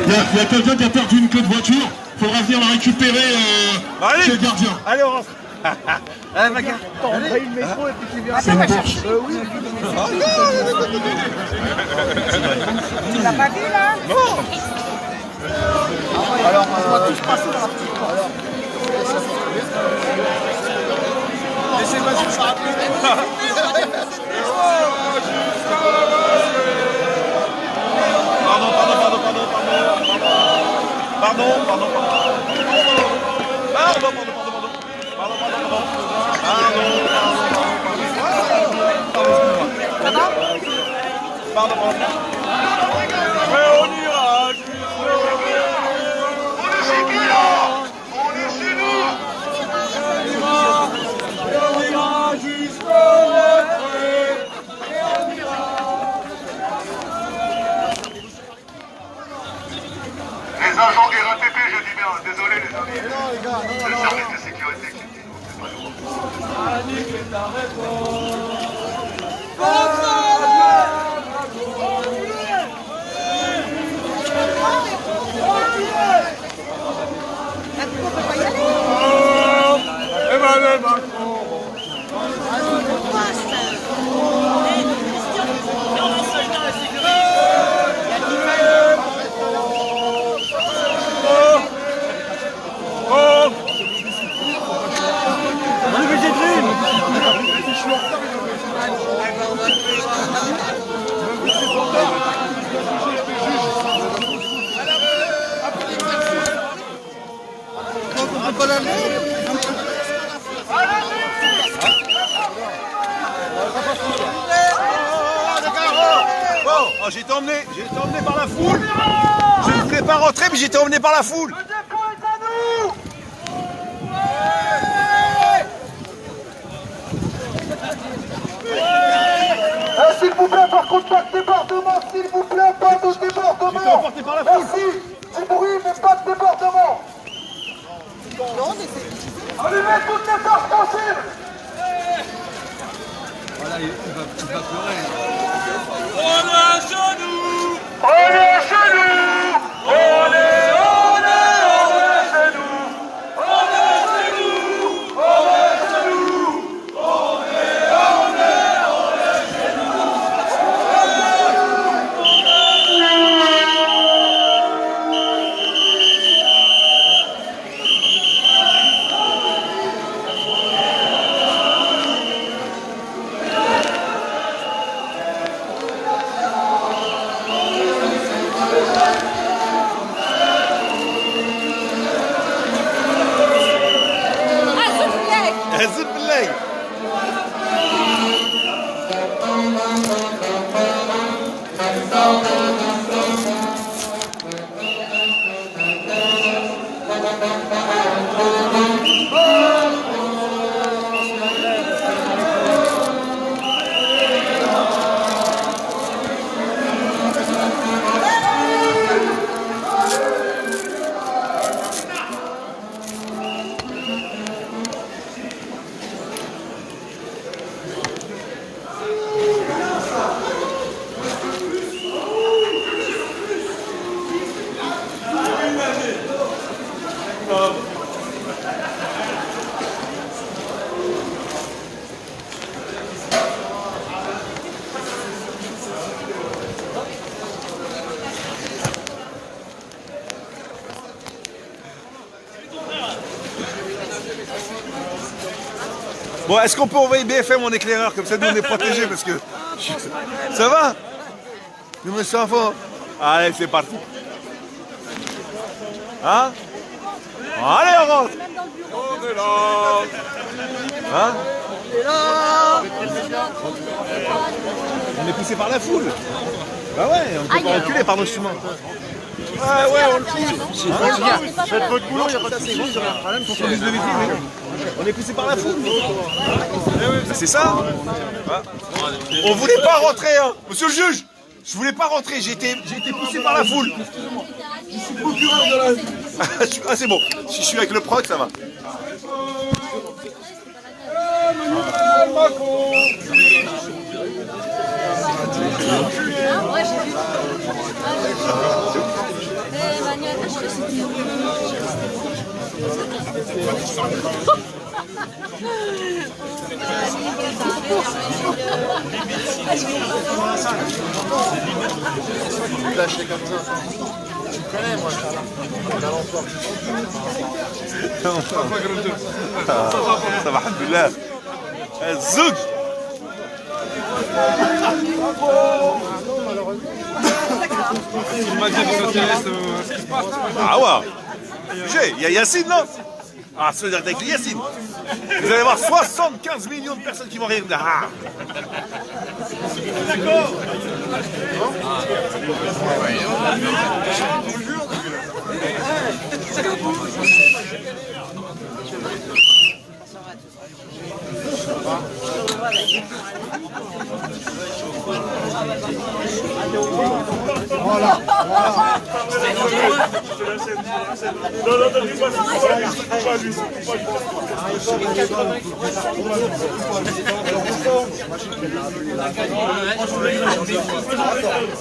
Il y a quelqu'un qui a perdu une clé de voiture. Faudra venir la récupérer chez le gardien. Allez, on rentre. Allez, ma gare. On paye le métro et puis tu viens. C'est une Porsche. Oui. Tu l'as pas vu là? Non. Alors, on va tous passer dans la petite porte. Laissez-moi sur ça. Mais on ira On est chez qui là? On est chez nous. Les agents RATP, je dis bien, désolé les amis. Le service de sécurité qui dit non, c'est pas nous. On peut pas y aller. Emmanuel Macron. On est végétarien. On peut pas l'aller. Bon, j'ai été emmené par la foule. Je ne voulais pas rentrer, mais j'ai été emmené par la foule. S'il vous plaît, par contre, pas de débordement, s'il vous plaît, pas de débordement. Emporté par la foule. Merci, du bruit, mais pas de débordement. Allumez toutes les torches possibles. Voilà, il va pleurer. On est à genoux. On est chez nous. On est chez nous. On est chez nous. On est chez nous. On est chez عزب بالله. Bon, est-ce qu'on peut envoyer BFM en éclaireur, comme ça nous on est protégés parce que... Ça va? Nous me sens fort. Allez, c'est parti. Hein? Allez, on rentre. On est là. Hein? On est poussé par la foule. Bah ouais, on peut pas reculer par nos chemins. Ah ouais, on le pousse. Faites votre boulot, il n'y a pas de soucis. On est poussé par la foule. C'est ça? On voulait pas rentrer, hein. Monsieur le juge, je voulais pas rentrer, j'ai été poussé par la foule. Je suis procureur de la... Ah c'est bon, si je suis avec le proc, ça va. Emmanuel Macron. Moi j'ai vu. Ça va, alhamdoulilah. Zouk. Ah ouais. Il y a Yacine, non? Ah, solidarité avec Yacine. Vous allez voir 75 millions de personnes qui vont rire. Ah. D'accord. Voilà.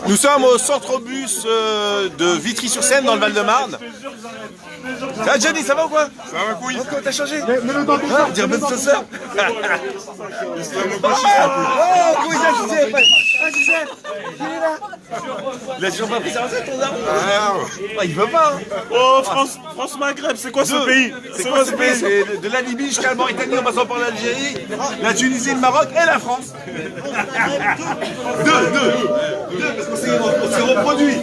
Nous sommes au centre-bus de Vitry-sur-Seine dans le Val-de-Marne. Ça va, Johnny, ça va ou quoi? Ça va, couille. Comment t'as changé? Mets-le dans ton sac. Dire même ça, ça. Oh, comment il a changé après? Ah, c'est ça. Il est là. Il a toujours pas pris sa recette, ton arbre? Ah, Il veut pas. Hein. oh, France Maghreb, c'est quoi ce pays? C'est quoi ce pays? C'est de la Libye jusqu'à la Mauritanie en passant par l'Algérie, la Tunisie, le Maroc et la France. Deux, parce qu'on s'est reproduit.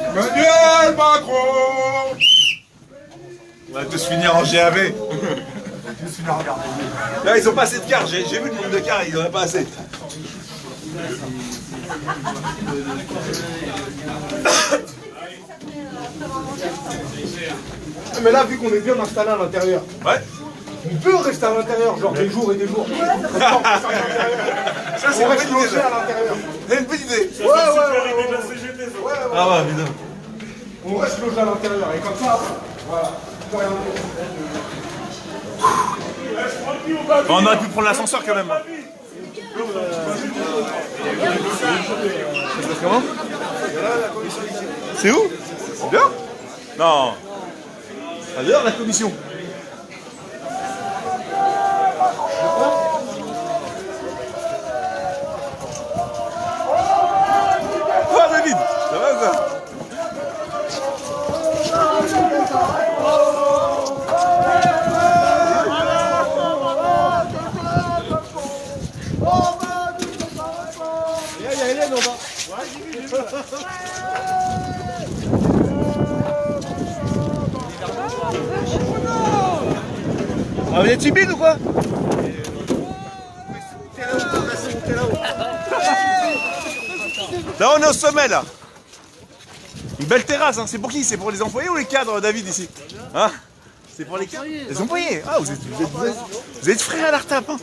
Emmanuel Macron. On va tous finir en GAV. Là, ils ont pas assez de cartes. J'ai vu le nombre de cartes, ils en ont pas assez. Mais là, vu qu'on est bien installé à l'intérieur, Ouais. on peut rester à l'intérieur, genre des jours et des jours. Ça, c'est On une reste bonne idée. logé à l'intérieur. C'est une bonne idée. Ouais. Ah ouais, évidemment. On reste logé à l'intérieur. Et comme ça, voilà. Plus rien dire. On aurait pu prendre l'ascenseur quand même. Comment? C'est où? Dehors? Non. À dehors la commission. Oh David, ça va ou quoi? Il y a Hélène en bas. Ah, vous êtes timide ou quoi? Là on est au sommet là. Une belle terrasse, hein. C'est pour qui? C'est pour les employés ou les cadres, David, ici? Hein? C'est pour les cadres? Les employés. Ah, vous êtes frais à la retape, hein.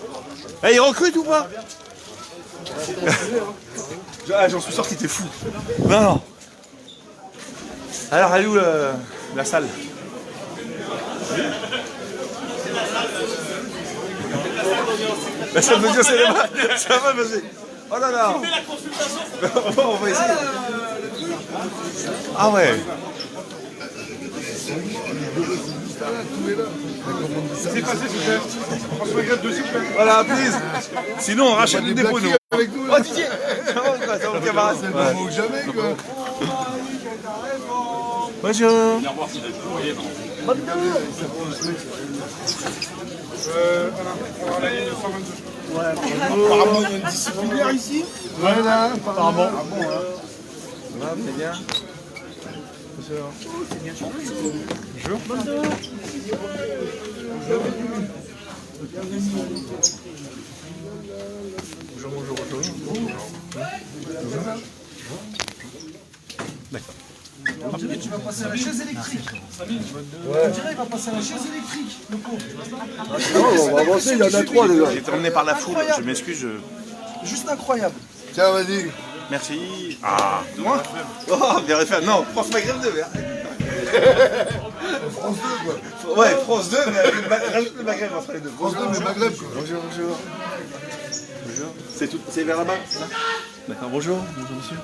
Eh, ils recrutent ou pas? Ah, j'en suis sorti, t'es fou. Non, non. Alors, elle est où la salle? La salle de Dieu, c'est là-bas. Ça va, vas-y. Oh là là. On va essayer. Ah ouais. C'est passé, super. France Maghreb de super. Voilà, please. Sinon, on rachète le dépôt, nous. Avec nous, Oh, Didier. Ça va, quoi, ça va, camarade. c'est le moment ou jamais, quoi. Bonjour. On a la ligne 122. Apparemment, il y a une disciplinaire ici. Voilà, apparemment. Ah bon, hein. Ouais, c'est bien. D'accord. On dirait que tu vas passer à la chaise électrique. On dirait qu'il va passer à la chaise électrique, le pauvre. On va avancer, il y en a trois déjà. J'ai été emmené par la foule, je m'excuse. Juste incroyable. Tiens, vas-y. Merci. Ah, de moi? Oh, bien fait. Non, France Maghreb 2. France 2, quoi. Ouais, France 2, mais rajoute le Maghreb entre les deux. France 2, mais Maghreb, quoi. Bonjour, bonjour. Bonjour. C'est tout, c'est vers là-bas? D'accord, bonjour. Bonjour, monsieur.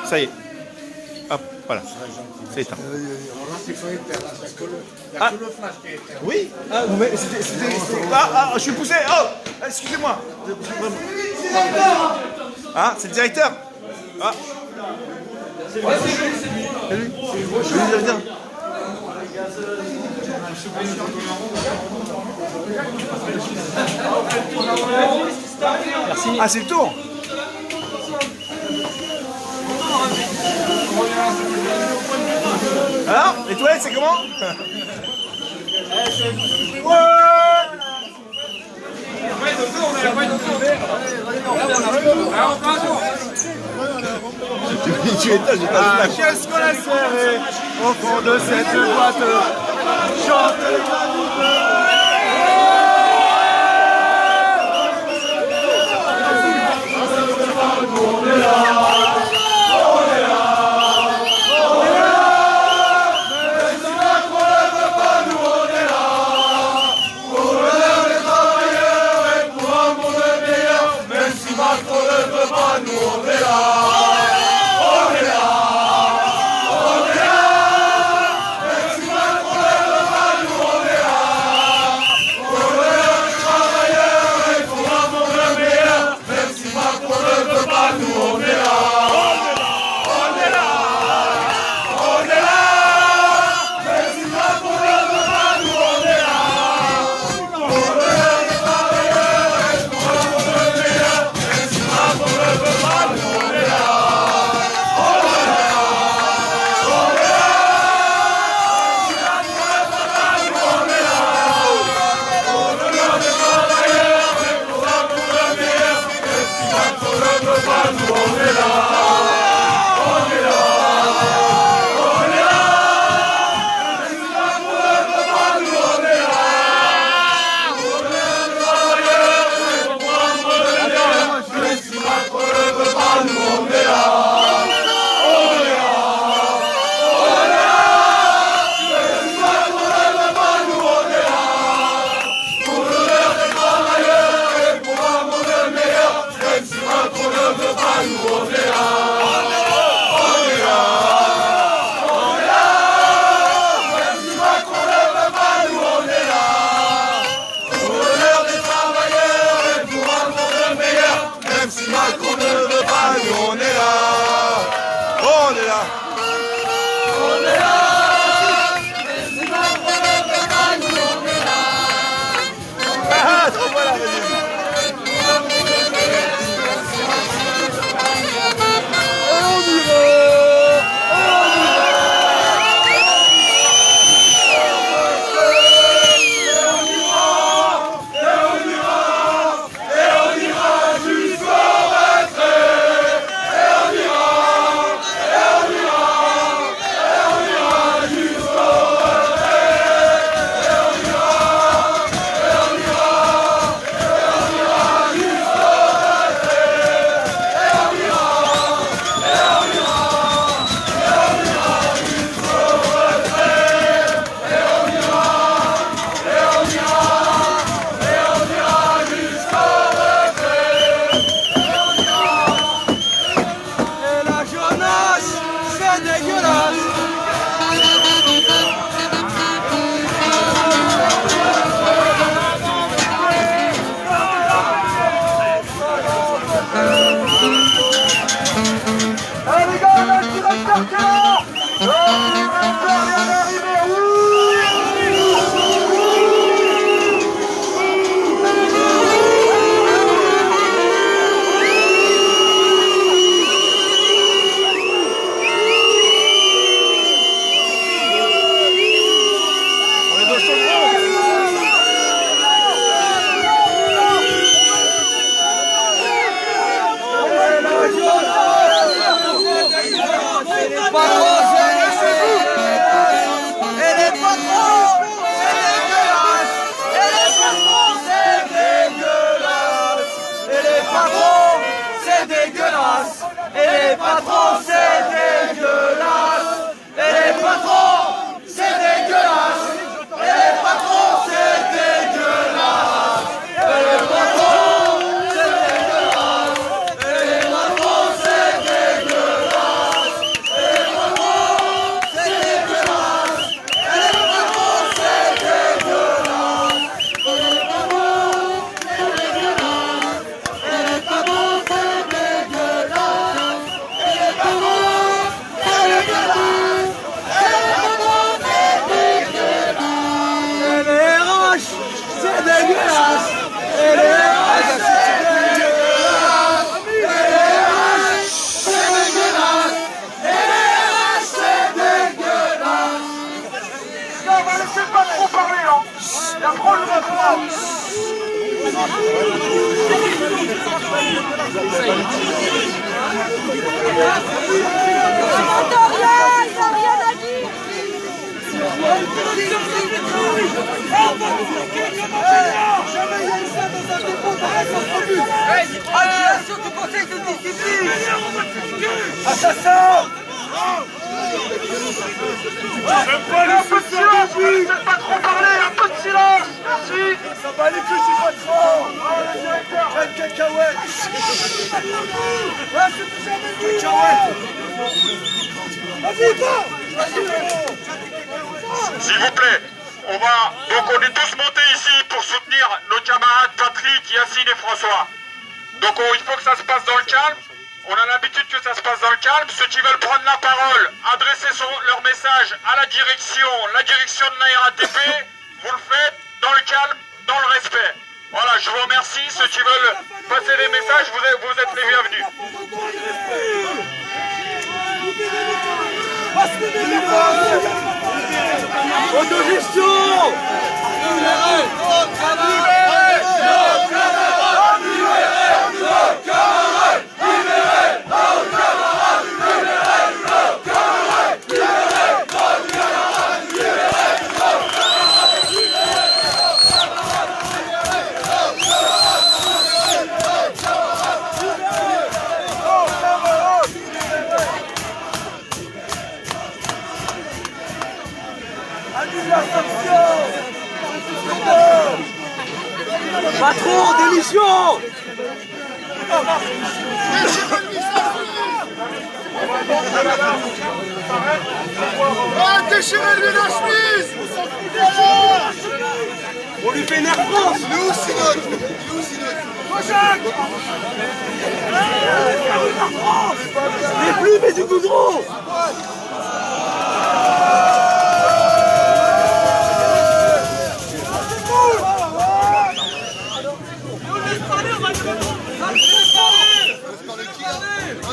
Ça y est. Hop, voilà. C'est éteint. Ah, oui. Ah, je suis poussé. Oh, excusez-moi. Ah, c'est le directeur. Ah. Salut. Merci. Ah, c'est le tour. Alors, les toilettes, c'est comment? Qu'est-ce qu'on a serré au fond de cette boîte? Chante. RH, c'est dégueulasse. Et les RH, c'est dégueulasse. Et les RH, c'est dégueulasse. Et les RH, c'est dégueulasse. Non, mais laissez pas trop parler, hein. Il y a trop le restaurant. J'entends rien, il n'y a rien à dire. Jamais il y a eu ça dans un dépôt d'arrêt sans tribune. Annulation du conseil de discipline. Assassin. Un peu de silence, laissez pas trop parler, un peu de silence. Merci. Ça va les couilles, c'est pas trop. Quelle cacahuète. Ouais, c'est plus jamais vu. Cacahuète. Vas-y, va. S'il vous plaît, on est tous montés ici pour soutenir nos camarades Patrick, Yacine et François. Donc il faut que ça se passe dans le calme. On a l'habitude que ça se passe dans le calme. Ceux qui veulent prendre la parole, adresser leur message à la direction de la RATP, vous le faites dans le calme, dans le respect. Voilà, je vous remercie. Ceux qui veulent passer des messages, vous êtes les bienvenus. Autogestion. Patron, démission. Ah, déchirez-lui la chemise. On lui fait une Air France. Il est où, Sinoc? Les plumes et du goudron.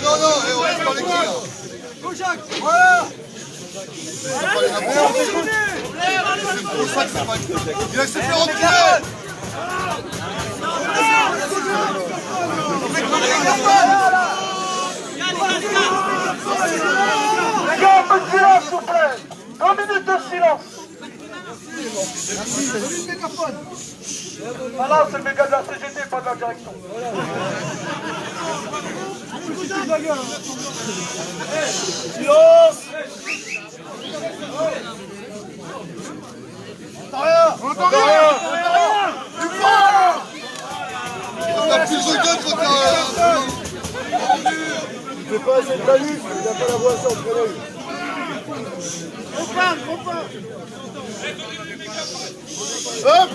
Non, on reste par les kills. Voilà. Il a s'est fait reculer. Les gars, un peu de silence, s'il vous plaît. 1 minute de silence. Ah non, c'est le méga de la CGT, pas de la direction. Silence. On entend rien. Du fort. On a plus de gueule quand t'as... Il fait pas assez de balus, il n'a pas la voix sans prénom.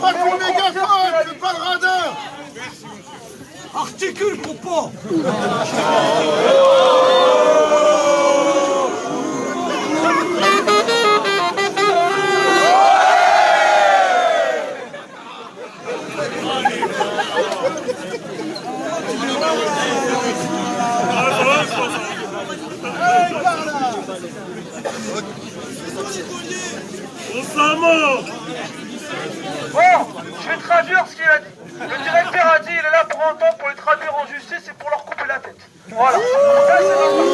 Pas le mégaphone, c'est pas le radar. Articule, compas. Bon, je vais traduire ce qu'il a dit. Le directeur a dit il est là pour un temps pour les traduire en justice et pour leur couper la tête. Voilà. Ça, c'est normal.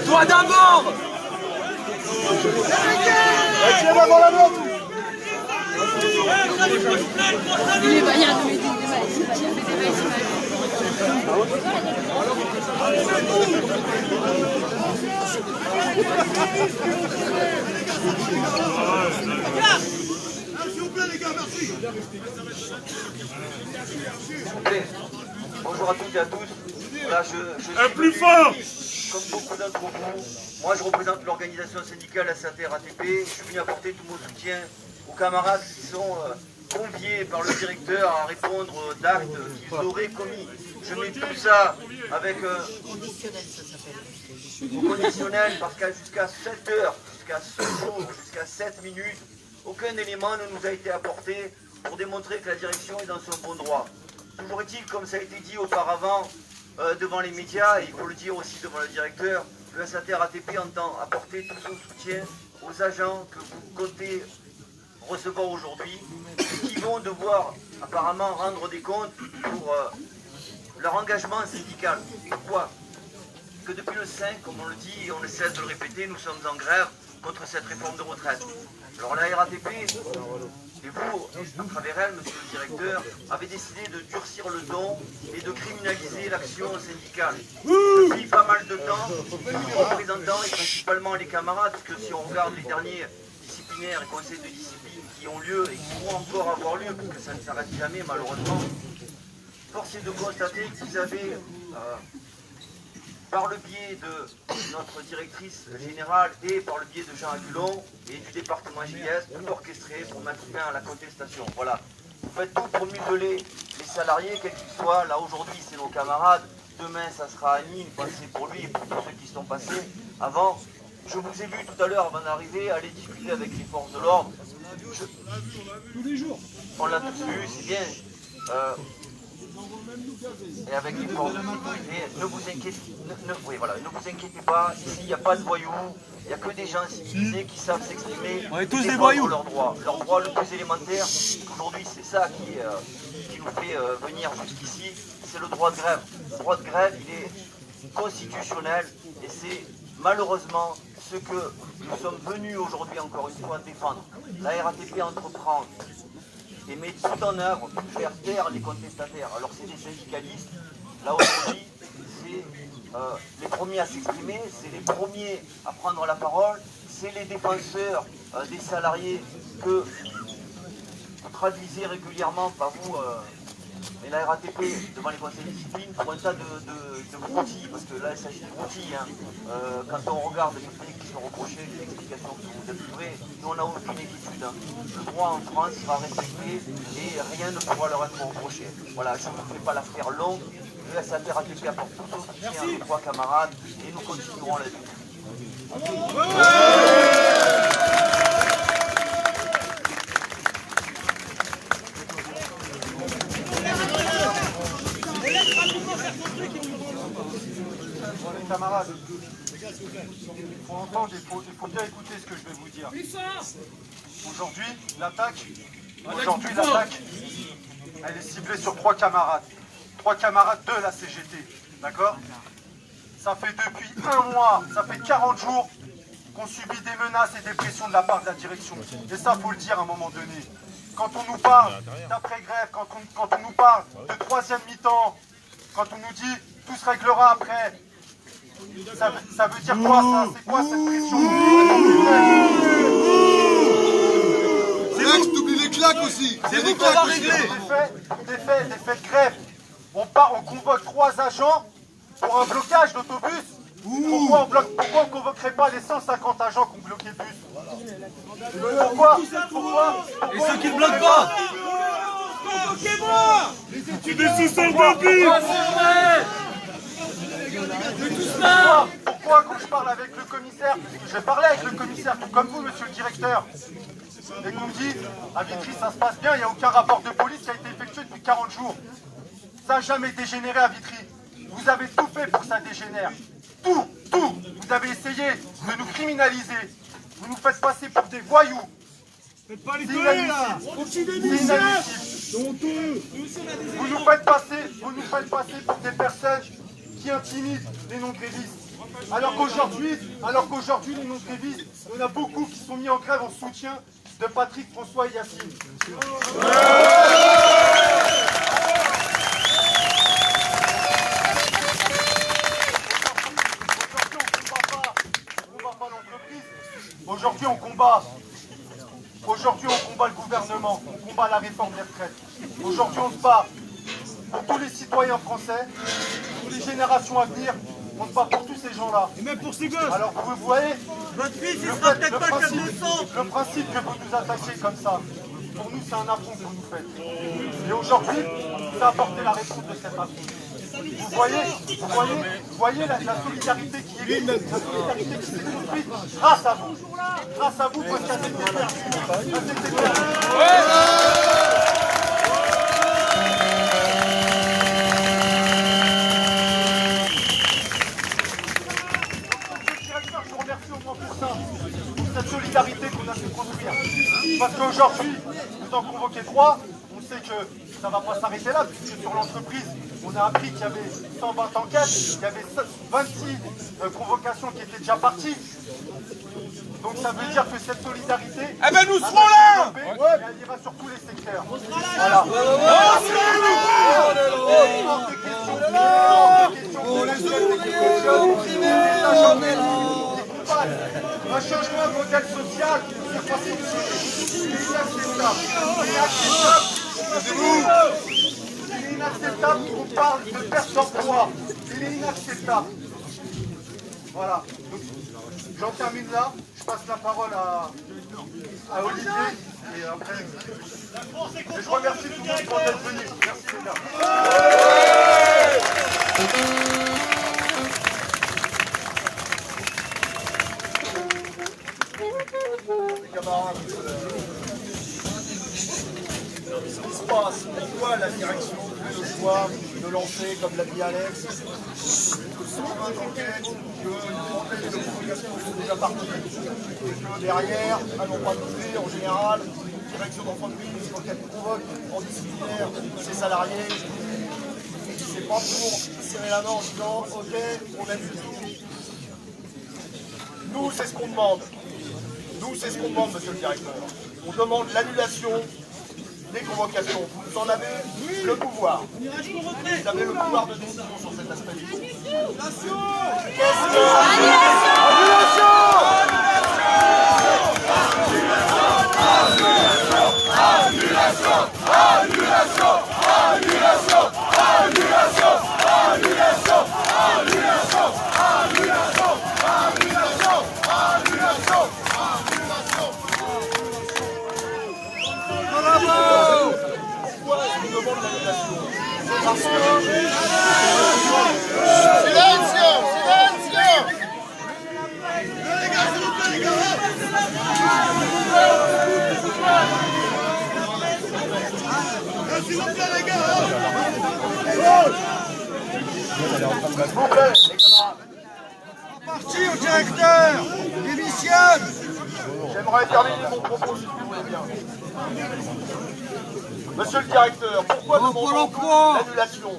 Toi d'abord. Tiens d'abord la note. Bonjour à toutes et à tous. Voilà, je suis Plus fort. comme beaucoup d'entre vous. Moi, je représente l'organisation syndicale ACAT RATP. Je suis venu apporter tout mon soutien aux camarades qui sont conviés par le directeur à répondre d'actes qu'ils auraient commis. Je mets tout ça avec au conditionnel parce qu'à jusqu'à 7 heures, jusqu'à ce jour, jusqu'à 7 minutes, aucun élément ne nous a été apporté pour démontrer que la direction est dans son bon droit. Toujours est-il, comme ça a été dit auparavant devant les médias, et il faut le dire aussi devant le directeur, le SATR-ATP entend apporter tout son soutien aux agents que vous comptez recevoir aujourd'hui et qui vont devoir apparemment rendre des comptes pour leur engagement syndical. Pourquoi ? Que depuis le 5, comme on le dit et on ne cesse de le répéter, nous sommes en grève contre cette réforme de retraite. Alors la RATP, et vous, à travers elle, monsieur le directeur, avez décidé de durcir le ton et de criminaliser l'action syndicale. Depuis pas mal de temps, les représentants et principalement les camarades, parce que si on regarde les derniers disciplinaires et conseils de discipline qui ont lieu et qui vont encore avoir lieu, parce que ça ne s'arrête jamais malheureusement, force est de constater que vous avez, par le biais de notre directrice générale et par le biais de Jean Agulon et du département JS, tout orchestré pour mettre fin à la contestation. Voilà. Vous faites tout pour museler les salariés, quels qu'ils soient. Là, aujourd'hui, c'est nos camarades. Demain, ça sera Annie, une pensée pour lui et pour tous ceux qui sont passés. Avant, je vous ai vu tout à l'heure, avant d'arriver, aller discuter avec les forces de l'ordre. Tous les jours. On l'a tous vu, c'est bien. Et avec les forces. Et ne vous inquiétez pas, ici il n'y a pas de voyous, il n'y a que des gens civilisés qui savent s'exprimer. On est tous des voyous. Leur droit le plus élémentaire, aujourd'hui c'est ça qui nous fait venir jusqu'ici, c'est le droit de grève. Le droit de grève, il est constitutionnel et c'est malheureusement ce que nous sommes venus aujourd'hui encore une fois défendre. La RATP entreprend et met tout en œuvre pour faire taire les contestataires. Alors c'est les syndicalistes, là aujourd'hui, c'est les premiers à s'exprimer, c'est les premiers à prendre la parole, c'est les défenseurs des salariés que vous traduisez régulièrement, pas vous, mais la RATP devant les conseils de discipline pour un tas de broutilles, parce que là il s'agit de broutilles. Hein. Quand on regarde les faits qui sont reprochés, les explications que vous avez livrées, nous on n'a aucune inquiétude. Hein. Le droit en France sera respecté et rien ne pourra leur être reproché. Voilà, je ne fais pas l'affaire longue, le SATR-ATP apporte tout son soutien à nos trois camarades et nous continuerons la lutte. Camarades, il faut entendre, il faut bien écouter ce que je vais vous dire. Aujourd'hui, l'attaque, elle est ciblée sur 3 camarades. 3 camarades de la CGT, d'accord? Ça fait depuis 1 mois, ça fait 40 jours qu'on subit des menaces et des pressions de la part de la direction. Et ça, faut le dire à un moment donné. Quand on nous parle d'après-grève, quand on nous parle de 3e mi-temps, quand on nous dit tout se réglera après, ça veut dire quoi ça? C'est quoi cette pression? Max, t'oublies les claques aussi. C'est vous qu'on va régler. Des faits de grève. On convoque 3 agents pour un blocage d'autobus. Pourquoi on ne convoquerait pas les 150 agents qui ont bloqué le bus? Pourquoi? Et ceux qui ne bloquent pas? Convoquez-moi! C'est des sous-sols de bus! Pourquoi quand je parle avec le commissaire, je parlais avec le commissaire, tout comme vous, monsieur le directeur, et qu'on me dit, à Vitry, ça se passe bien, il n'y a aucun rapport de police qui a été effectué depuis 40 jours. Ça n'a jamais dégénéré à Vitry. Vous avez tout fait pour que ça dégénère. Tout. Vous avez essayé de nous criminaliser. Vous nous faites passer pour des voyous. Faites pas les collègues là! C'est inadmissible. Vous nous faites passer pour des personnes qui intimident les non-grévistes. Alors qu'aujourd'hui, les non-grévistes, il y en a beaucoup qui sont mis en grève en soutien de Patrick, François et Yacine. Aujourd'hui, on combat le gouvernement, on combat la réforme des retraites. Aujourd'hui, on se bat pour tous les citoyens français, pour les générations à venir, on se bat pour tous ces gens-là. Et même pour ces gosses! Alors, vous voyez, Votre fils, il sera peut-être pas comme le sang! le principe que vous nous attaquez comme ça, pour nous, c'est un affront que vous nous faites. Et aujourd'hui, vous apportez la réponse de cet affront. Vous voyez la solidarité qui est la solidarité qui s'est construite grâce à vous. Grâce à vous, parce qu'à cet je vous remercie au moins pour ça, pour cette solidarité qu'on a pu construire. Parce qu'aujourd'hui, vous en convoquez 3, on sait que ça ne va pas s'arrêter là, puisque sur l'entreprise, on a appris qu'il y avait 120 enquêtes, il y avait 26 convocations qui étaient déjà parties. Donc ça veut dire que cette solidarité... Eh ben nous serons là. Elle ira sur tous les secteurs. Voilà. Un changement de modèle social, c'est pas possible. Il est inacceptable. Il est inacceptable qu'on parle de perte d'emploi. Il est inacceptable. Voilà. Donc, j'en termine là. Je passe la parole à Olivier. Et après, je remercie tout le monde pour être venu. Merci les gars. Les camarades, ce qui se passe, pourquoi la direction fait le choix de lancer, comme l'a dit Alex, 120 enquêtes, qu'une trentaine de provocations sont déjà parties, et que derrière, elles n'ont pas bougé en général, direction d'entreprise, quand elle provoque en disciplinaire ses salariés, c'est pas pour serrer la main en disant ok, on annule tout. Nous, c'est ce qu'on demande. Nous, c'est ce qu'on demande, monsieur le directeur. On demande l'annulation des convocations. Vous en avez le pouvoir. Vous avez le pouvoir de décision sur cet aspect. Pourquoi je vous demande l'annulation? Parce que... Silenzio! Silenzio! S'il vous plaît, les gars! Parti au directeur! Démissionne! J'aimerais terminer mon propos si vous voulez bien. Monsieur le directeur, pourquoi demandons l'annulation?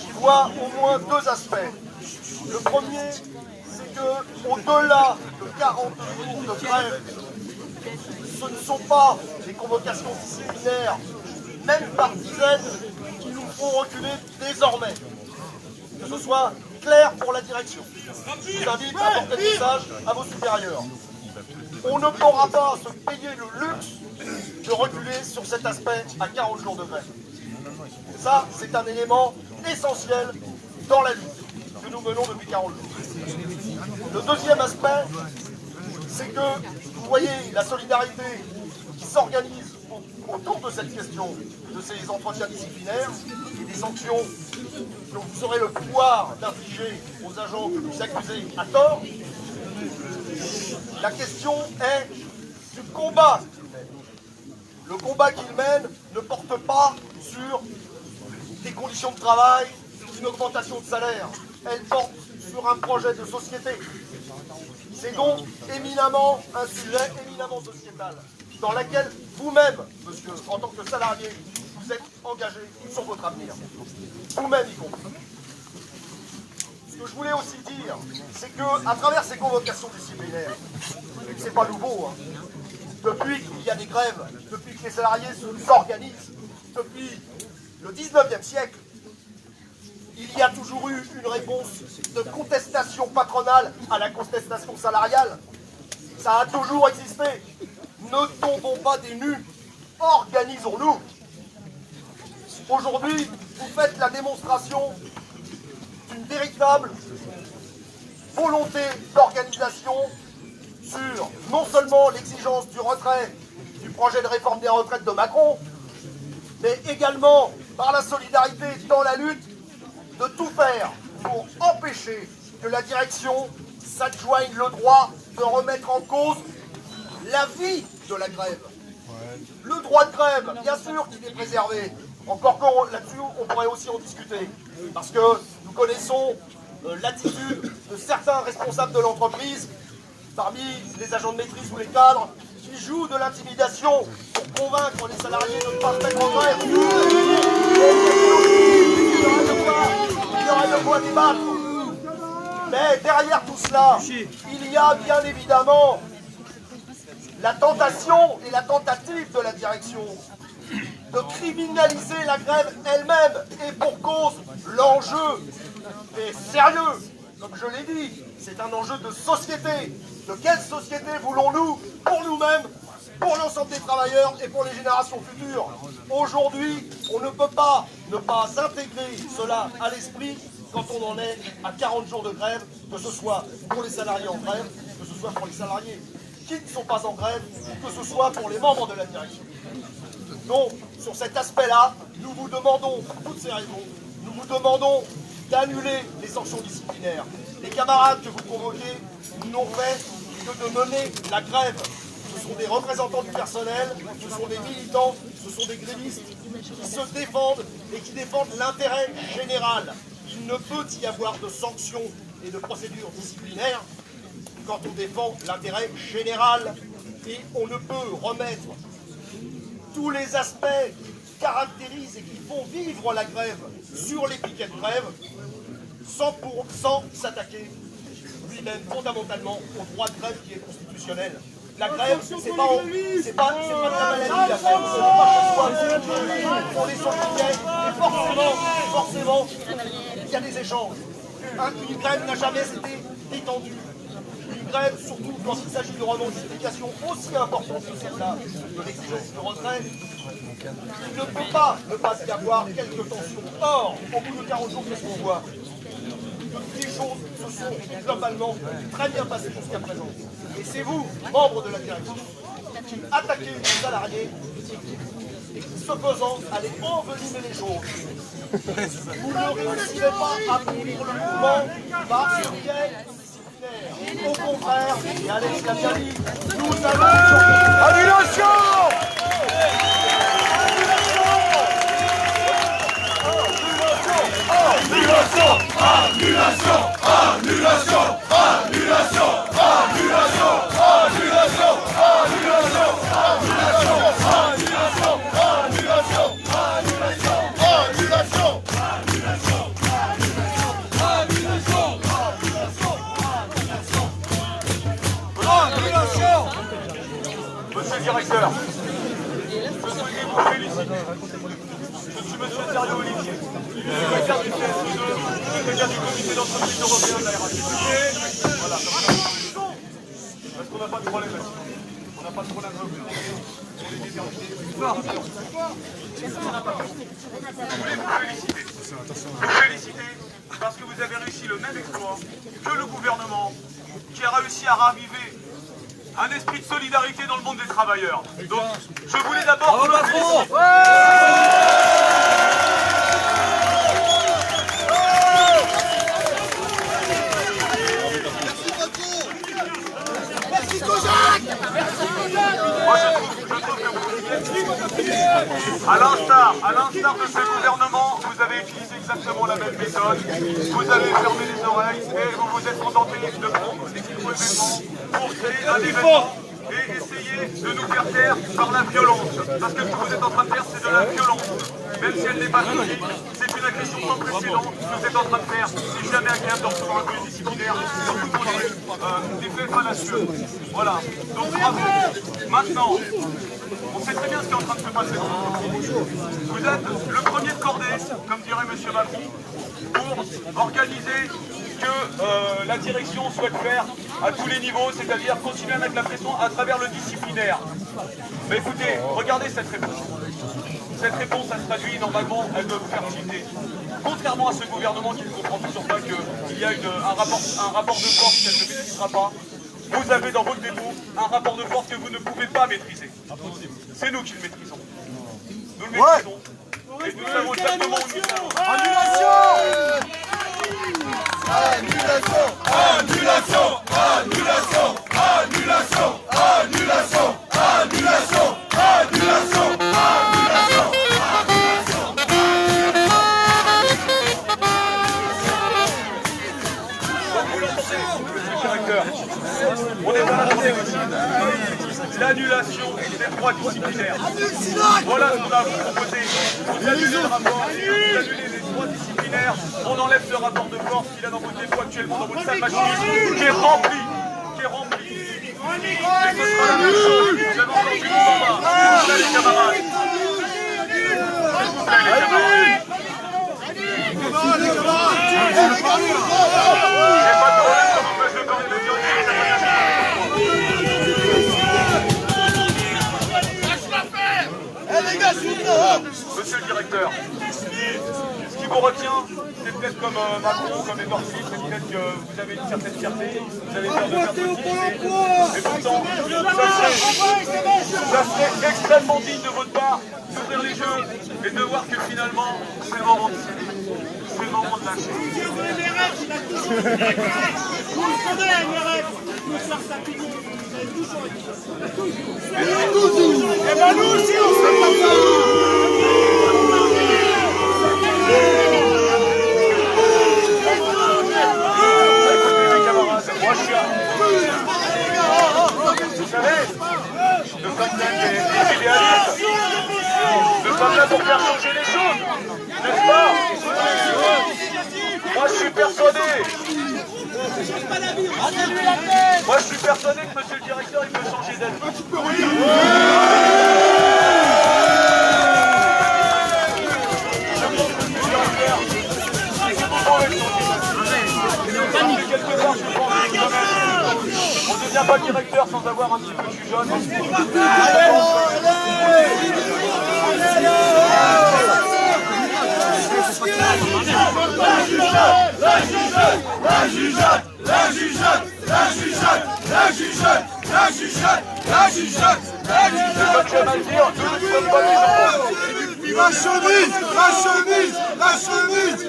J'y vois au moins deux aspects. Le premier, c'est que au-delà de 40 jours de grève, ce ne sont pas des convocations disciplinaires, même par dizaines, qui nous font reculer désormais. Que ce soit clair pour la direction. Je vous invite à porter le message à vos supérieurs. On ne pourra pas se payer le luxe de reculer sur cet aspect à 40 jours de grève. Ça, c'est un élément essentiel dans la lutte que nous menons depuis 40 jours. Le deuxième aspect, c'est que, vous voyez, la solidarité qui s'organise autour de cette question, de ces entretiens disciplinaires et des sanctions que vous aurez le pouvoir d'infliger aux agents que vous accusez à tort, la question est du combat qu'ils mènent. Le combat qu'ils mènent ne porte pas sur des conditions de travail, une augmentation de salaire. Elle porte sur un projet de société. C'est donc éminemment un sujet éminemment sociétal, dans lequel vous-même, monsieur, en tant que salarié, vous êtes engagé sur votre avenir. Vous-même y compris. Ce que je voulais aussi dire, c'est qu'à travers ces convocations disciplinaires, c'est pas nouveau, hein, depuis qu'il y a des grèves, depuis que les salariés s'organisent, depuis le 19e siècle, il y a toujours eu une réponse de contestation patronale à la contestation salariale. Ça a toujours existé. Ne tombons pas des nues, organisons-nous. Aujourd'hui, vous faites la démonstration d'une véritable volonté d'organisation sur non seulement l'exigence du retrait du projet de réforme des retraites de Macron, mais également par la solidarité dans la lutte, de tout faire pour empêcher que la direction s'adjoigne le droit de remettre en cause la vie de la grève. Le droit de grève, bien sûr qu'il est préservé. Encore que là-dessus, on pourrait aussi en discuter. Parce que nous connaissons l'attitude de certains responsables de l'entreprise, parmi les agents de maîtrise ou les cadres, qui jouent de l'intimidation pour convaincre les salariés de ne pas se mettre en grève. Il y aura de quoi débattre. Mais derrière tout cela, il y a bien évidemment la tentation et la tentative de la direction de criminaliser la grève elle-même. Et pour cause, l'enjeu est sérieux. Comme je l'ai dit, c'est un enjeu de société. De quelle société voulons-nous pour nous-mêmes, pour l'ensemble des travailleurs et pour les générations futures? Aujourd'hui, on ne peut pas ne pas intégrer cela à l'esprit quand on en est à 40 jours de grève, que ce soit pour les salariés en grève, que ce soit pour les salariés qui ne sont pas en grève, que ce soit pour les membres de la direction. Donc, sur cet aspect-là, nous vous demandons, pour toutes ces raisons, nous vous demandons d'annuler les sanctions disciplinaires. Les camarades que vous convoquez n'ont fait que de mener la grève. Ce sont des représentants du personnel, ce sont des militants, ce sont des grévistes qui se défendent et qui défendent l'intérêt général. Il ne peut y avoir de sanctions et de procédures disciplinaires quand on défend l'intérêt général. Et on ne peut remettre tous les aspects qui caractérisent et qui font vivre la grève sur les piquets de grève sans s'attaquer lui-même fondamentalement au droit de grève qui est constitutionnel. La grève, c'est pas de la maladie, la grève, ce n'est pas chez soi, on est sur le piquet, et forcément, il y a des échanges. Une grève n'a jamais été détendue. Une grève, surtout quand il s'agit de revendications aussi importantes que celle-là, de l'exigence de retrait, il ne peut pas ne pas y avoir quelques tensions. Or, au bout de 40 jours, qu'est-ce qu'on voit? Les choses se sont globalement très bien passées jusqu'à présent. Et c'est vous, membres de la direction, qui attaquez les salariés et qui, ce faisant, allez envenimer les choses. Vous ne réussirez pas à pourrir le mouvement par ce biais disciplinaire. Au contraire, et Alex l'a bien dit, nous allons... Annulation! Annulation! Annulation! Annulation! Annulation! Annulation! Annulation! Annulation! Annulation! Annulation! Annulation! Annulation! Monsieur le directeur, je souhaiterais vous féliciter. Je suis monsieur Sergio Olivier, secrétaire du CSE2, secrétaire du comité d'entreprise européen de la RATP. Voilà, comme ça. Parce qu'on n'a pas de problème là-dessus. On n'a pas de problème là-dessus. On est déterminés. Je voulais vous féliciter. Vous féliciter parce que vous avez réussi le même exploit que le gouvernement qui a réussi à raviver un esprit de solidarité dans le monde des travailleurs. Donc, je voulais d'abord vous féliciter. Moi, je trouve que vous, à l'instar de ce gouvernement, vous avez utilisé exactement la même méthode. Vous avez fermé les oreilles et vous vous êtes contenté de prendre des micro-événements pour créer un événement et essayer de nous faire taire par la violence. Parce que ce que vous êtes en train de faire, c'est de la violence. Même si elle n'est pas physique, c'est une agression sans précédent. Ce que vous êtes en train de faire, c'est jamais agréable de recevoir un police disciplinaire, surtout pour des faits fallacieux. Voilà. Donc bravo. Maintenant, on sait très bien ce qui est en train de se passer dans l'entreprise. Vous êtes le premier de cordée, comme dirait M. Macron, pour organiser que la direction souhaite faire à tous les niveaux, c'est-à-dire continuer à mettre la pression à travers le disciplinaire. Mais écoutez, regardez cette réponse. Cette réponse, elle se traduit normalement, elle doit vous faire tilter. Contrairement à ce gouvernement qui ne comprend toujours pas qu'il y a un rapport de force qu'elle ne maîtrisera pas, vous avez dans votre dépôt un rapport de force que vous ne pouvez pas maîtriser. c'est nous qui le maîtrisons. Nous le maîtrisons. Et nous savons exactement où nous sommes. Annulation! Annulation! Annulation! Annulation! Annulation! Annulation! Annulation! Annulation! On est dans la l'annulation des droits disciplinaires. Voilà ce qu'on a à vous proposer. Vous annulez le rapport, vous annulez les droits disciplinaires, on enlève ce rapport de force qu'il a dans votre dépôt actuellement dans votre salle machine, qui est rempli. Et ce sera la même chose. Vous avez entendu le combat. S'il vous plaît les camarades. S'il vous plaît les camarades. J'ai pas de problème qu'on empêche le corps de dire. Monsieur le directeur, ce qui vous retient, c'est peut-être comme Macron, comme Edouard Philippe, c'est peut-être que vous avez une certaine fierté, vous avez peur de faire votre dignité, mais pourtant, ça serait extrêmement digne de votre part d'ouvrir les jeux et de voir que finalement, c'est le moment de céder, c'est le moment de lâcher. Et ben nous aussi on se fait pas ça. Écoutez mes camarades, moi je suis vous savez, nous sommes des idéalistes. Nous sommes là pour faire changer les choses, n'est-ce pas? Moi je suis persuadé. Moi je suis persuadé que monsieur le directeur il peut changer d'avis. Je pense que monsieur le directeur, si vous pouvez changer d'avis. Quelque part je pense que on ne devient pas directeur sans avoir un petit peu de jaune. La chemise! La chemise! La chemise!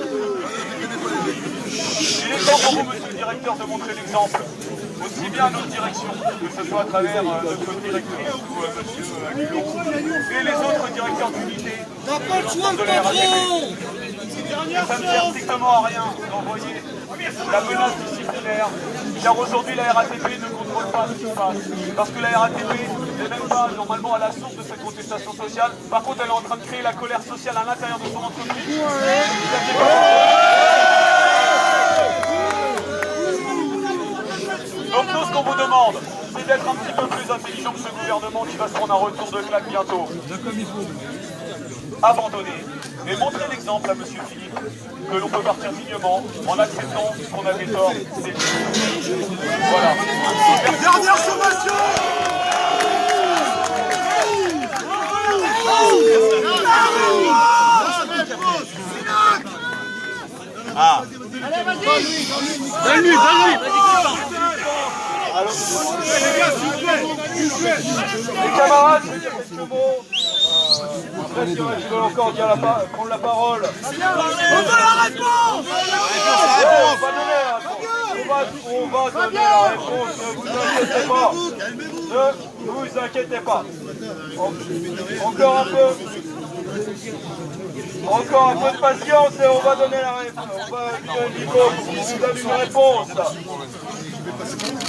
Il est temps pour vous, monsieur le directeur, de montrer l'exemple, aussi bien à notre direction, que ce soit à travers notre directrice ou monsieur Aguilon, et les autres directeurs d'unité de la RATP. Ça ne sert strictement à rien d'envoyer la menace disciplinaire, car aujourd'hui la RATP ne contrôle pas ce qui se passe, parce que la RATP n'est même pas normalement à la source de cette contestation sociale. Par contre, elle est en train de créer la colère sociale à l'intérieur de son entreprise. Donc nous, ce qu'on vous demande, c'est d'être un petit peu plus intelligent que ce gouvernement qui va se prendre un retour de claque bientôt. Abandonner et montrer l'exemple à M. Philippe que l'on peut partir dignement en acceptant qu'on avait tort. Voilà. Dernière sommation! Ah. Allez, vas-y! Donne-lui! Les camarades, je vais dire quelques mots. Après, s'il y en a qui veulent encore prendre la parole. On veut la réponse! On va donner la réponse, ne vous inquiétez pas. Ne vous inquiétez pas. Encore un peu de patience et on va donner la réponse. On va donner le micro pour qu'il vous donne une réponse.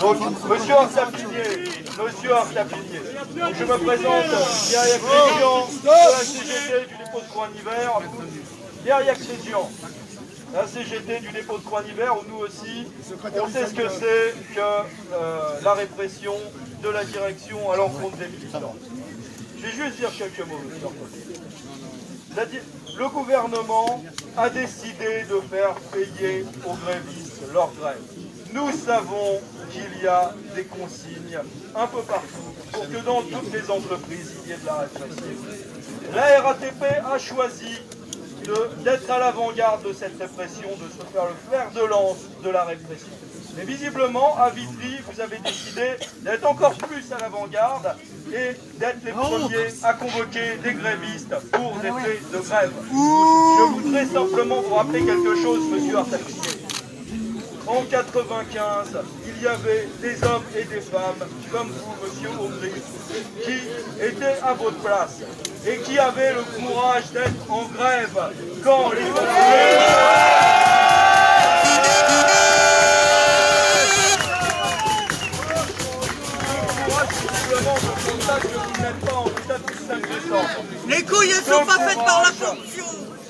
Donc, monsieur Artapinier, donc je me présente Yariak Crédian de la CGT du dépôt de Croix-en-Hiver. Yariak Crédian, la CGT du dépôt de Croix-en-Hiver, où nous aussi, on sait ce que c'est que la répression de la direction à l'encontre des militants. Je vais juste dire quelques mots, monsieur Artapinier. Le gouvernement a décidé de faire payer aux grévistes leur grève. Nous savons qu'il y a des consignes un peu partout pour que dans toutes les entreprises, il y ait de la répression. La RATP a choisi d'être à l'avant-garde de cette répression, de se faire le fer de lance de la répression. Mais visiblement, à Vitry, vous avez décidé d'être encore plus à l'avant-garde et d'être les premiers à convoquer des grévistes pour des faits de grève. Je voudrais simplement vous rappeler quelque chose, monsieur Artapissier. En 95, il y avait des hommes et des femmes, comme vous, monsieur Aubry, qui étaient à votre place et qui avaient le courage d'être en grève quand les Les couilles, elles sont pas faites par la fonction.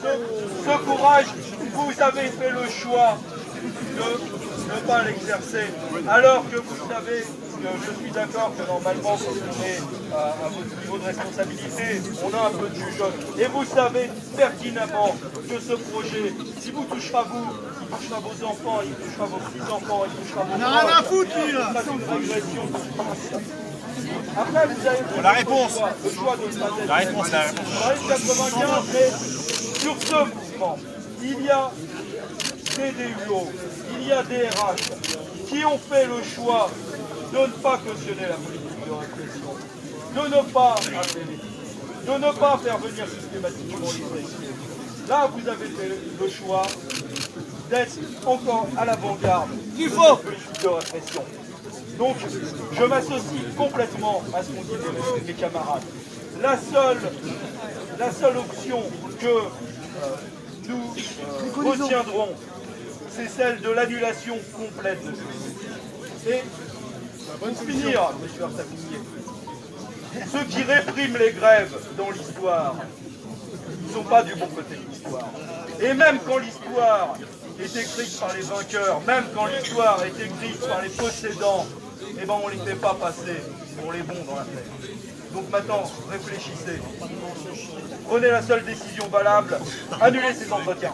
Ce courage, vous avez fait le choix de ne pas l'exercer, alors que vous savez que je suis d'accord que normalement, quand on est à votre niveau de responsabilité, on a un peu de jugeote. Et vous savez pertinemment que ce projet, si vous touchera vous, il touchera vos enfants, il touchera vos petits-enfants, il touchera vos On a rien à foutre, lui, là. C'est une régression. Après, vous avez la réponse. Le choix de ne pas être. La réponse, la réponse. Dans les 95, mais sur ce mouvement, il y a des DUO, il y a des RH qui ont fait le choix de ne pas cautionner la politique de répression, de ne pas appeler les tirs, de ne pas faire venir systématiquement les policiers. Là, vous avez fait le choix d'être encore à l'avant-garde de la politique de répression. Donc, je m'associe complètement à ce qu'ont dit mes camarades. La seule option que nous retiendrons, c'est celle de l'annulation complète de ce mouvement. Et pour finir, monsieur Artapissier, ceux qui répriment les grèves dans l'histoire ne sont pas du bon côté de l'histoire. Et même quand l'histoire est écrite par les vainqueurs, même quand l'histoire est écrite par les possédants, eh ben on ne les fait pas passer pour les bons dans la terre. Donc maintenant, réfléchissez. Prenez la seule décision valable, annulez ces entretiens.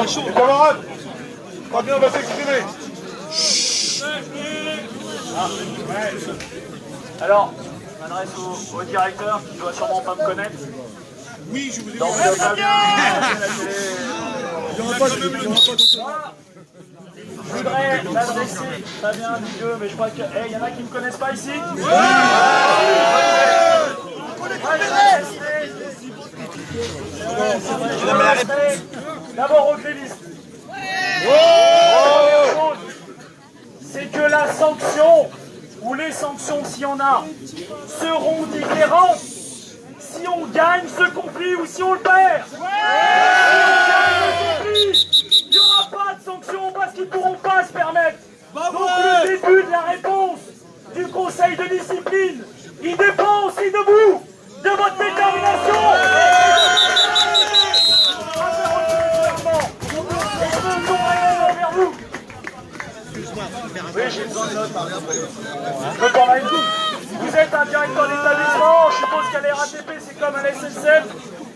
Les camarades, Fabien va s'exprimer. Alors, je m'adresse au directeur qui ne doit sûrement pas me connaître. Oui, je vous ai Donc, vu. Je voudrais m'adresser, Fabien, Dieu, mais je crois qu'il y en a qui ne me connaissent pas ici. D'abord aux grévistes. Première chose, c'est que la sanction, ou les sanctions s'il y en a, seront différentes si on gagne ce conflit ou si on le perd. Si on gagne le conflit, il n'y aura pas de sanctions parce qu'ils ne pourront pas se permettre. Donc le début de la réponse du conseil de discipline, il dépend aussi de vous, de votre détermination. Oui, j'ai besoin de notes. Je veux parler de vous. Vous êtes un directeur d'établissement, je suppose qu'à la RATP c'est comme à la SNCF.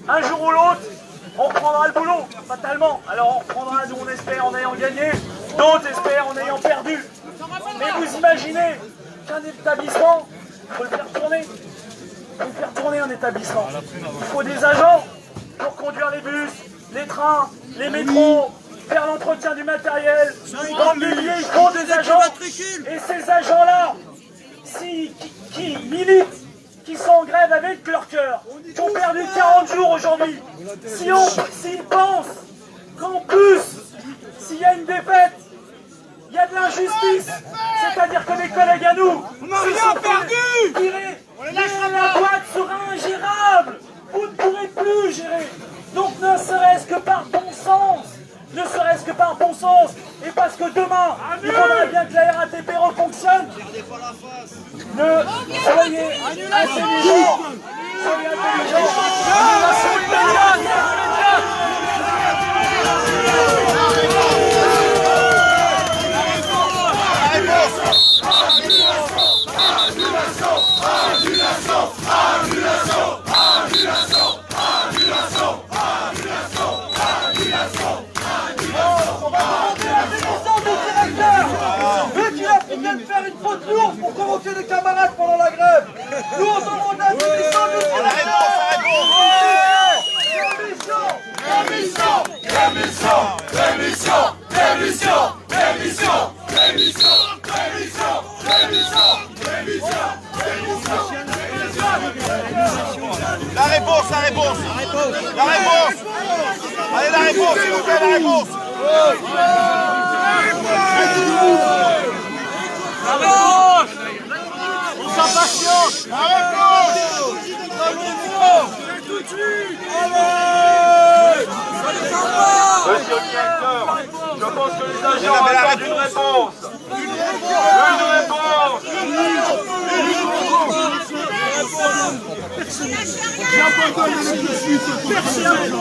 Un jour ou l'autre, on prendra le boulot, fatalement. Alors on reprendra, nous on espère en ayant gagné, d'autres espèrent en ayant perdu. Mais vous imaginez qu'un établissement, il faut le faire tourner. Il faut faire tourner un établissement. Il faut des agents pour conduire les bus, les trains, les métros, faire l'entretien du matériel. Dans le milieu, il faut des agents. Et ces agents-là, qui militent, qui sont en grève avec leur cœur, qui ont perdu 40 jours aujourd'hui, s'ils pensent qu'en plus, s'il y a une défaite, il y a de l'injustice, c'est-à-dire que mes collègues à nous, on n'a rien perdu. La boîte sera ingérable. Vous ne pourrez plus gérer. Donc ne serait-ce que par bon sens, et parce que demain, il faudrait bien que la RATP refonctionne. Soyez intelligents. Soyez intelligents. vote lourd pour convoquer des camarades pendant la grève. Nous, on demande la démission de La réponse. Allez, la réponse, s'il vous plaît, la réponse. On s'impatiente. La réponse. Monsieur le directeur, je pense que les agents attendent une réponse. Une réponse. La réponse. Personnelle, une affaire personnelle.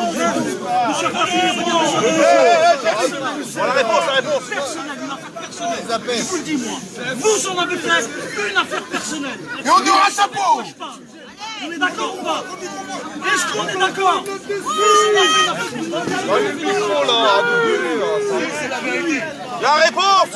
Je vous le dis moi. Vous en avez fait une affaire personnelle. Et on aura sa peau. On est d'accord ou pas? Est-ce qu'on est d'accord? Vous en avez une affaire personnelle. La réponse.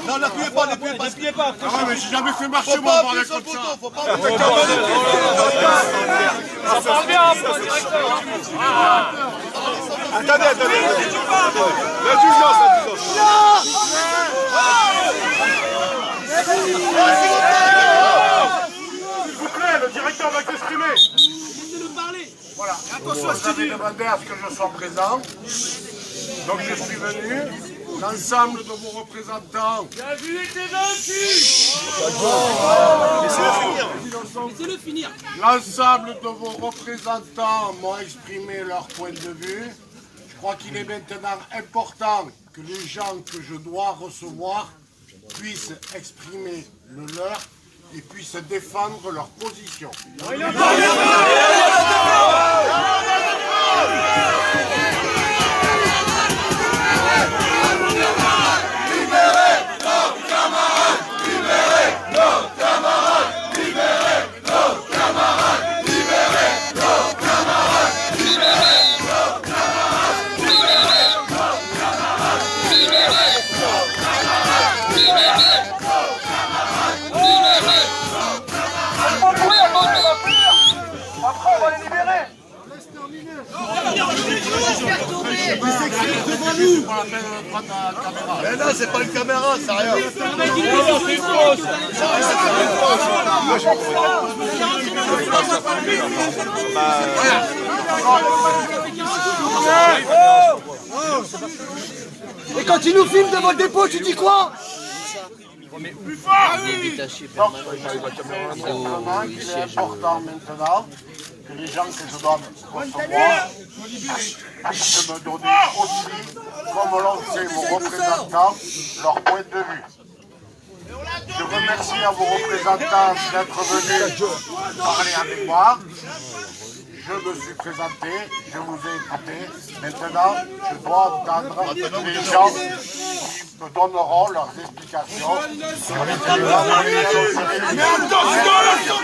Non, n'appuyez pas. Ah ouais, mais j'ai jamais fait marcher mon bordel comme ça. Faut pas appuyer. Ça parle bien, mon directeur. Attendez. La jugeance. S'il vous plaît, le directeur va s'exprimer. Laissez-le parler. Voilà. Vous avez demandé à ce que je sois présent. Donc je suis venu. L'ensemble de vos représentants. Laissez-le finir. L'ensemble de vos représentants m'ont exprimé leur point de vue. Je crois qu'il est maintenant important que les gens que je dois recevoir puissent exprimer le leur et puissent défendre leur position. Après, on va les libérer. Mais là, c'est pas une caméra, c'est rien. Et quand ils nous filment devant le dépôt, tu dis quoi? Plus fort. Il est important maintenant que les gens que je dois recevoir puissent me donner aussi, comme l'ont fait vos représentants, leur point de vue. Je remercie à vos représentants d'être venus parler avec moi. Je me suis présenté, je vous ai écouté. Maintenant, je dois entendre les gens qui me donneront leurs explications sur les éléments. Mais attention,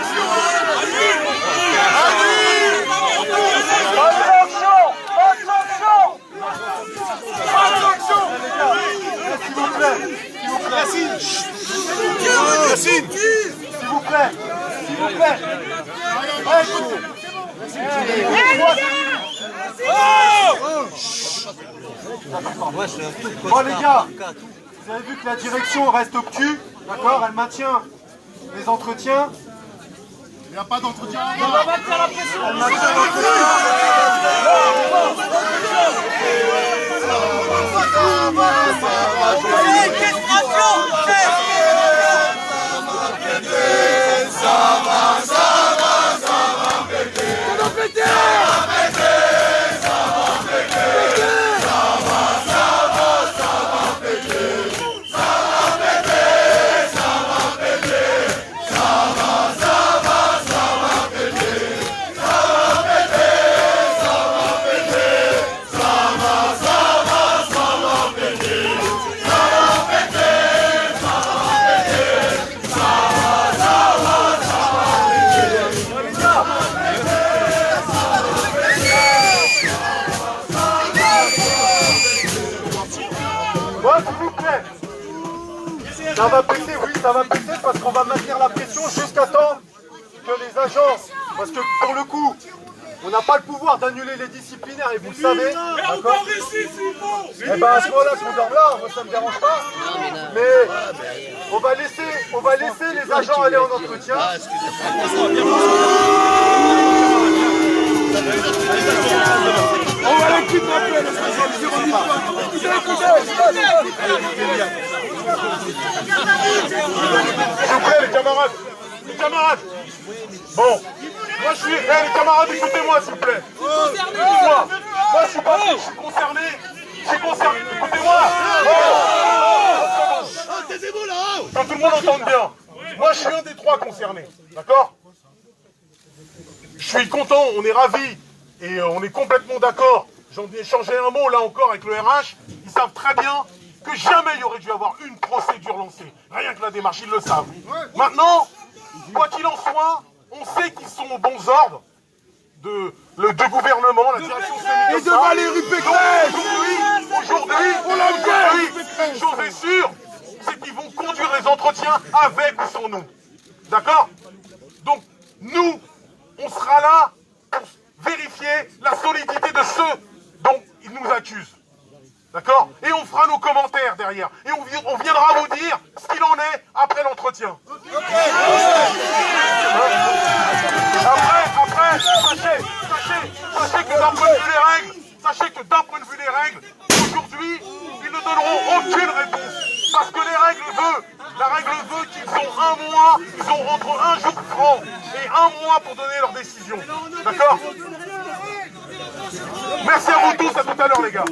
S'il vous plaît. Yacine. S'il vous plaît. Bon les gars, vous avez vu que la direction reste au cul, d'accord? Elle maintient les entretiens. Il n'y a pas d'entretien. Elle maintient l'entretien. Ça va s'il vous plaît. Ça va baisser, oui, ça va baisser parce qu'on va maintenir la pression jusqu'à temps que les agents, parce que pour le coup, on n'a pas le pouvoir d'annuler les disciplinaires et vous le savez, d'accord? Et ben à ce moment-là, qu'on dorme là, moi ça me dérange pas, mais on va laisser les agents aller en entretien. On va les kidnapper, les spécialistes. S'il vous plaît, les camarades. Les camarades. Bon. Moi, je suis... les camarades, écoutez-moi, s'il vous plaît. Écoutez-moi. Moi, je suis pas... Je suis concerné. Écoutez-moi. Que tout le monde entende bien. Moi, je suis un des 3 concernés. D'accord? Je suis content, on est ravis. Et on est complètement d'accord. J'en ai échangé un mot, là encore, avec le RH. Ils savent très bien que jamais il y aurait dû avoir une procédure lancée. Rien que la démarche, ils le savent. Maintenant, quoi qu'il en soit, on sait qu'ils sont aux bons ordres de gouvernement, la direction sénégalaise. Et de Valérie Pécresse. Aujourd'hui, une chose est sûre, c'est qu'ils vont conduire les entretiens avec ou sans nous. D'accord? Donc, nous, on sera là pour vérifier la solidité de ceux dont ils nous accusent. D'accord? Et on fera nos commentaires derrière. Et on viendra vous dire ce qu'il en est après l'entretien. Après, sachez que d'un point de vue des règles, aujourd'hui, ils ne donneront aucune réponse. Parce que la règle veut qu'ils ont un mois, ils ont entre un jour franc et un mois pour donner leur décision. D'accord? Merci à vous tous, à tout à l'heure les gars.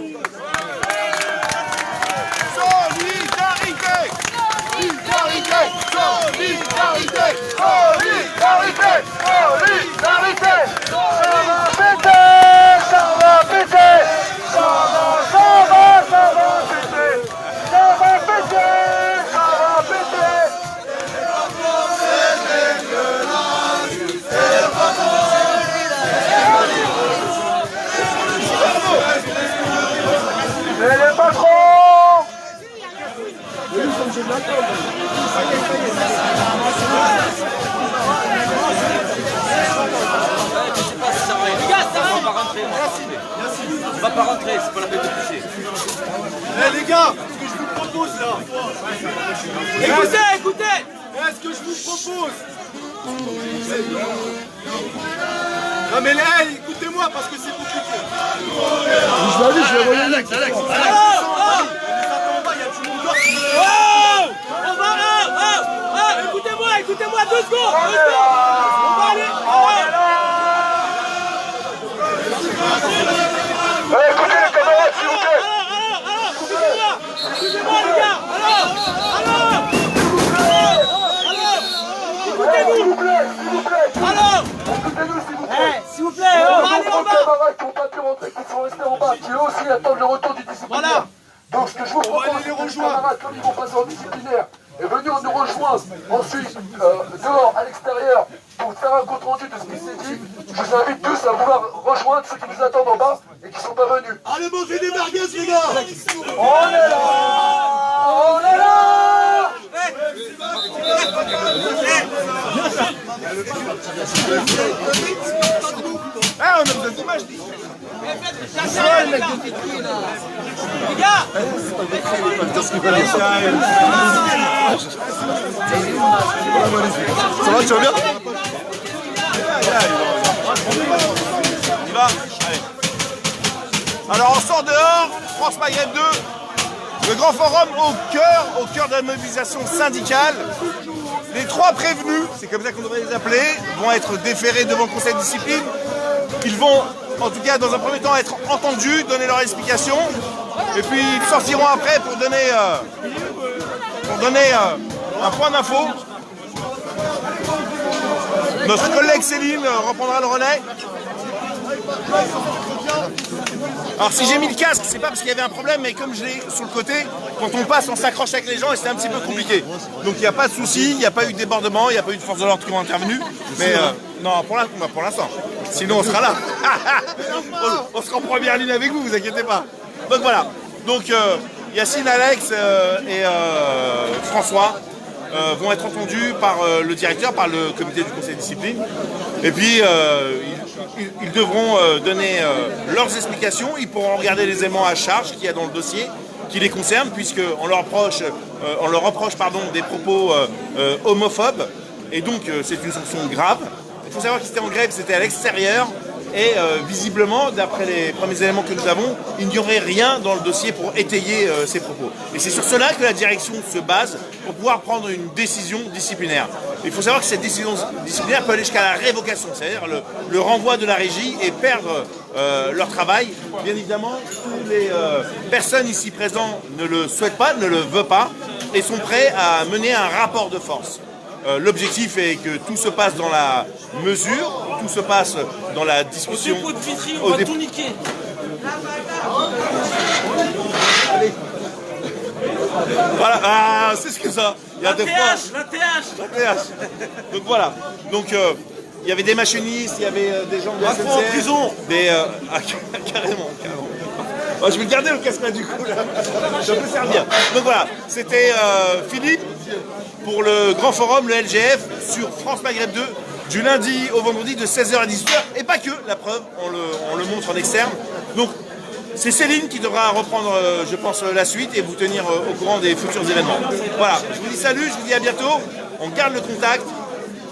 Solidarité! Solidarité! Solidarité! Solidarité! Solidarité! Ça va péter! Ça va péter! Ça va péter! Ça va péter! Ça va péter! Et les patrons! On va pas rentrer, c'est pas la peine de pousser. Eh les gars, ce que je vous propose là. Écoutez! Ce que je vous propose. Non mais là, écoutez-moi parce que c'est compliqué. Je l'ai vu, je l'ai envoyé. Alex. Écoutez-moi, 2 secondes! On va aller! Écoutez les camarades, s'il vous plaît! Excusez-moi les gars! S'il vous plaît, on va aller en bas! Camarades qui n'ont pas pu rentrer, qui sont restés en bas, qui eux aussi attendent le retour du disciplinaire. Donc ce que je vous propose, c'est que les camarades, comme ils vont passer en disciplinaire, et venir nous rejoindre ensuite dehors, à l'extérieur, pour faire un compte rendu de ce qui s'est dit. Je vous invite tous à vouloir rejoindre ceux qui nous attendent en bas et qui ne sont pas venus. Allez manger des merguez les gars. On est là! On est là! On a besoin d'images. Les gars! Ça va, tu vas bien? On y va? Allez. Alors on sort dehors, France Maghreb 2, le grand forum au cœur de la mobilisation syndicale. Les 3 prévenus, c'est comme ça qu'on devrait les appeler, vont être déférés devant le conseil de discipline. Ils vont, en tout cas dans un premier temps, être entendus, donner leurs explications. Et puis ils sortiront après pour donner un point d'info. Notre collègue Céline reprendra le relais. Alors si j'ai mis le casque, c'est pas parce qu'il y avait un problème, mais comme je l'ai sur le côté, quand on passe, on s'accroche avec les gens et c'est un petit peu compliqué. Donc il n'y a pas de souci, il n'y a pas eu de débordement, il n'y a pas eu de force de l'ordre qui ont intervenu. Mais non, pour l'instant. Sinon on sera là. On sera en première ligne avec vous, vous inquiétez pas. Donc voilà. Donc Yacine, Alex et François vont être entendus par le directeur, par le comité du conseil de discipline. Et puis, ils devront donner leurs explications. Ils pourront regarder les éléments à charge qu'il y a dans le dossier qui les concernent, puisqu'on leur reproche, des propos homophobes. Et donc, c'est une sanction grave. Il faut savoir qu'ils étaient en grève, c'était à l'extérieur. Et visiblement, d'après les premiers éléments que nous avons, il n'y aurait rien dans le dossier pour étayer ces propos. Et c'est sur cela que la direction se base pour pouvoir prendre une décision disciplinaire. Il faut savoir que cette décision disciplinaire peut aller jusqu'à la révocation, c'est-à-dire le renvoi de la régie et perdre leur travail. Bien évidemment, toutes les personnes ici présentes ne le souhaitent pas, ne le veulent pas, et sont prêts à mener un rapport de force. L'objectif est que tout se passe dans la mesure, tout se passe dans la discussion. Au dépôt de Vitry, on va tout niquer. Voilà, c'est ce que ça. Il y a La TH. Donc voilà. Donc il y avait des machinistes, il y avait des gens de la SNCF, en prison. Carrément. Oh, je vais garder le casque du coup là. Ça peut servir. Donc voilà, c'était Philippe pour le grand forum, le LGF, sur France Maghreb 2, du lundi au vendredi de 16h à 18h. Et pas que, la preuve, on le montre en externe. Donc c'est Céline qui devra reprendre, je pense, la suite et vous tenir au courant des futurs événements. Voilà, je vous dis salut, je vous dis à bientôt. On garde le contact,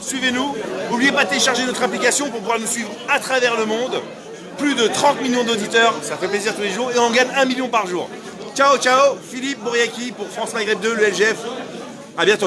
suivez-nous. N'oubliez pas de télécharger notre application pour pouvoir nous suivre à travers le monde. Plus de 30 millions d'auditeurs, ça fait plaisir tous les jours et on gagne 1 million par jour. Ciao, ciao, Philippe Bouriaki pour France Maghreb 2, le LGF. À bientôt.